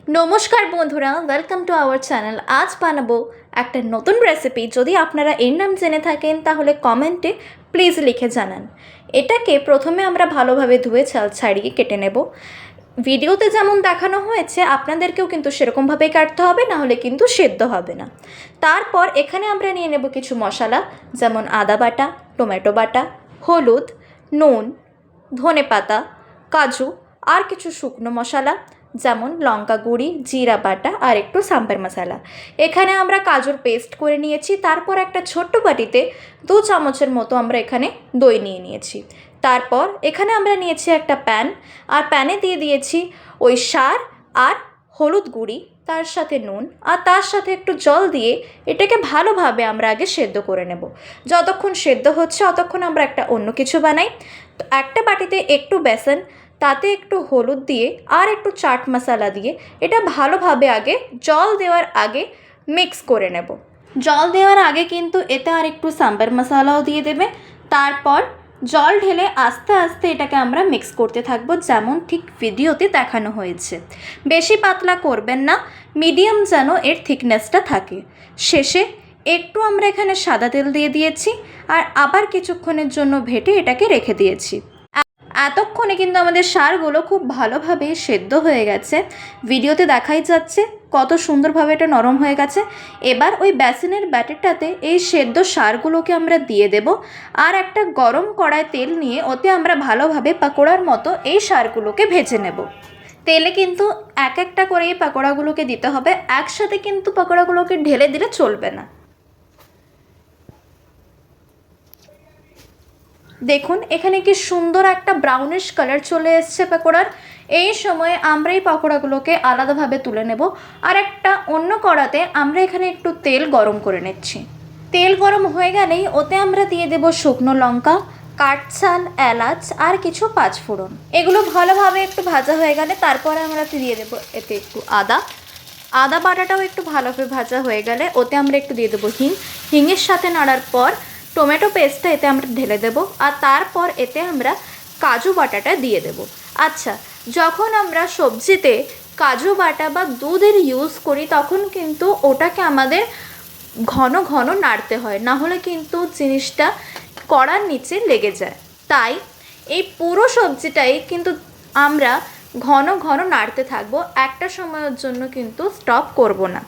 নমস্কার বন্ধুরা, welcome to our channel. আজ বানাবো একটা নতুন রেসিপি। যদি আপনারা এর নাম জেনে থাকেন তাহলে কমেন্টে প্লিজ লিখে জানান। এটাকে প্রথমে আমরা ভালোভাবে ধুয়ে ছাল ছাড়িয়ে কেটে নেব। ভিডিওতে যেমন দেখানো হয়েছে আপনাদেরকেও কিন্তু সেরকমভাবেই কাটতে হবে, না হলে কিন্তু সেদ্ধ হবে না। তারপর এখানে আমরা নিয়ে নেব কিছু মশলা, যেমন আদা বাটা, টমেটো বাটা, হলুদ, নুন, ধনেপাতা, কাজু আর কিছু শুকনো মশলা যেমন লঙ্কা গুঁড়ি, জিরা বাটা আর একটু সাম্বার মশলা। এখানে আমরা কাজুর পেস্ট করে নিয়েছি। তারপর একটা ছোট্ট বাটিতে 2 চামচের মতো আমরা এখানে দই নিয়ে নিয়েছি। তারপর এখানে আমরা নিয়েছি একটা প্যান, আর প্যানে দিয়ে দিয়েছি ওই সার আর হলুদ গুঁড়ি, তার সাথে নুন আর তার সাথে একটু জল দিয়ে এটাকে ভালোভাবে আমরা আগে সেদ্ধ করে নেব। যতক্ষণ সেদ্ধ হচ্ছে ততক্ষণ আমরা একটা অন্য কিছু বানাই। তো একটা বাটিতে একটু বেসন, তাতে একটু হলুদ দিয়ে আর একটু চাট মশলা দিয়ে এটা ভালোভাবে আগে জল দেওয়ার আগে মিক্স করে নেব। জল দেওয়ার আগে কিন্তু এতে আর একটু সাম্বার মশলাও দিয়ে দেবে। তারপর জল ঢেলে আস্তে আস্তে এটাকে আমরা মিক্স করতে থাকবো, যেমন ঠিক ভিডিওতে দেখানো হয়েছে। বেশি পাতলা করবেন না, মিডিয়াম যেন এর থিকনেসটা থাকে। শেষে একটু আমরা এখানে সাদা তেল দিয়ে দিয়েছি আর আবার কিছুক্ষণের জন্য ভেটে এটাকে রেখে দিয়েছি। এতক্ষণে কিন্তু আমাদের সারগুলো খুব ভালোভাবে সেদ্ধ হয়ে গেছে। ভিডিওতে দেখাই যাচ্ছে কত সুন্দরভাবে এটা নরম হয়ে গেছে। এবার ওই বেসনের ব্যাটারটাতে এই সেদ্ধ সারগুলোকে আমরা দিয়ে দেব, আর একটা গরম কড়ায় তেল নিয়ে ওতে আমরা ভালোভাবে পাকোড়ার মতো এই সারগুলোকে ভেজে নেব। তেলে কিন্তু এক একটা করে এই পাকোড়াগুলোকে দিতে হবে, একসাথে কিন্তু পাকোড়াগুলোকে ঢেলে দিলে চলবে না। দেখুন এখানে কি সুন্দর একটা ব্রাউনিশ কালার চলে এসছে পাকোড়ার। এই সময়ে আমরা এই পাকোড়াগুলোকে আলাদাভাবে তুলে নেব, আর একটা অন্য কড়াতে আমরা এখানে একটু তেল গরম করে নিচ্ছি। তেল গরম হয়ে গেলেই ওতে আমরা দিয়ে দেব শুকনো লঙ্কা, কাঠচাল, এলাচ আর কিছু পাঁচফোড়ন। এগুলো ভালোভাবে একটু ভাজা হয়ে গেলে তারপরে আমরা দিয়ে দেবো এতে একটু আদা বাটাটাও একটু ভালোভাবে ভাজা হয়ে গেলে ওতে আমরা একটু দিয়ে দেবো হিঙের সাথে নাড়ার পর টমেটো পেস্টটা এতে আমরা ঢেলে দেব, আর তারপর এতে আমরা কাজু বাটাটা দিয়ে দেব। আচ্ছা, যখন আমরা সবজিতে কাজু বাটা বা দুধের ইউজ করি তখন কিন্তু ওটাকে আমাদের ঘন ঘন নাড়তে হয়, না হলে কিন্তু জিনিসটা কড়ার নিচে লেগে যায়। তাই এই পুরো সবজিটাই কিন্তু আমরা ঘন ঘন নাড়তে থাকবো, একটা সময়ের জন্য কিন্তু স্টপ করব না।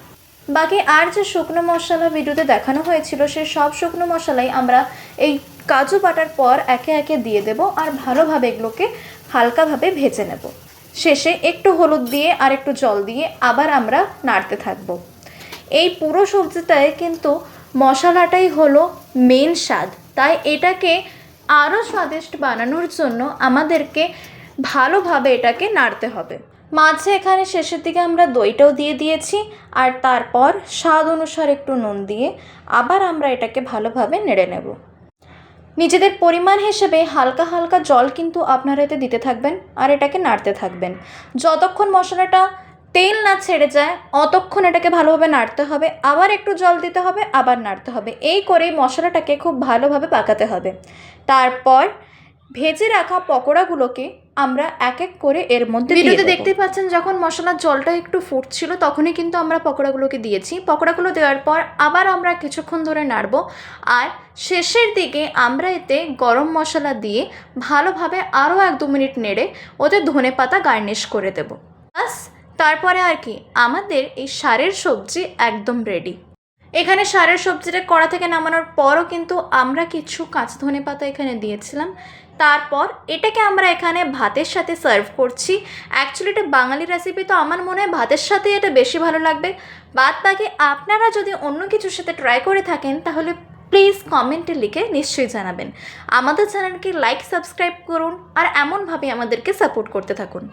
বাকি আর যে শুকনো মশলা ভিডিওতে দেখানো হয়েছিল সে সব শুকনো মশলাই আমরা এই কাজু বাটার পর একে একে দিয়ে দেব, আর ভালোভাবে এগুলোকে হালকাভাবে ভেজে নেব। শেষে একটু হলুদ দিয়ে আর একটু জল দিয়ে আবার আমরা নাড়তে থাকব। এই পুরো সবজিটায় কিন্তু মশলাটাই হলো মেন স্বাদ, তাই এটাকে আরও স্বাদিষ্ট বানানোর জন্য আমাদেরকে ভালোভাবে এটাকে নাড়তে হবে। মাঝে এখানে শেষের দিকে আমরা দইটাও দিয়ে দিয়েছি, আর তারপর স্বাদ অনুসারে একটু নুন দিয়ে আবার আমরা এটাকে ভালোভাবে নেড়ে নেব। নিজেদের পরিমাণ হিসেবে হালকা হালকা জল কিন্তু আপনারা এতে দিতে থাকবেন আর এটাকে নাড়তে থাকবেন। যতক্ষণ মশলাটা তেল না ছেড়ে যায় অতক্ষণ এটাকে ভালোভাবে নাড়তে হবে, আবার একটু জল দিতে হবে, আবার নাড়তে হবে। এই করেই মশলাটাকে খুব ভালোভাবে পাকাতে হবে। তারপর ভেজে রাখা পকোড়াগুলোকে আমরা এক এক করে এর মধ্যে ভিডিওতে দেখতে পাচ্ছেন যখন মশলার জলটা একটু ফুটছিল তখনই কিন্তু আমরা পকোড়াগুলোকে দিয়েছি। পকোড়াগুলো দেওয়ার পর আবার আমরা কিছুক্ষণ ধরে নাড়বো, আর শেষের দিকে আমরা এতে গরম মশলা দিয়ে ভালোভাবে আরও 1-2 মিনিট নেড়ে ওতে ধনেপাতা গার্নিশ করে দেব। বাস, তারপরে আর কি, আমাদের এই সারের সবজি একদম রেডি। এখানে সারের সবজিটা কড়া থেকে নামানোর পরও কিন্তু আমরা কিছু কাঁচা ধনেপাতা এখানে দিয়েছিলাম। তারপর এটাকে আমরা এখানে ভাতের সাথে সার্ভ করছি। অ্যাকচুয়ালি এটা বাঙালি রেসিপি, তো আমার মনে হয় ভাতের সাথে এটা বেশি ভালো লাগবে। বাদ বাকি আপনারা যদি অন্য কিছুর সাথে ট্রাই করে থাকেন তাহলে প্লিজ কমেন্টে লিখে নিশ্চয়ই জানাবেন। আমাদের চ্যানেলকে লাইক সাবস্ক্রাইব করুন আর এমনভাবে আমাদেরকে সাপোর্ট করতে থাকুন।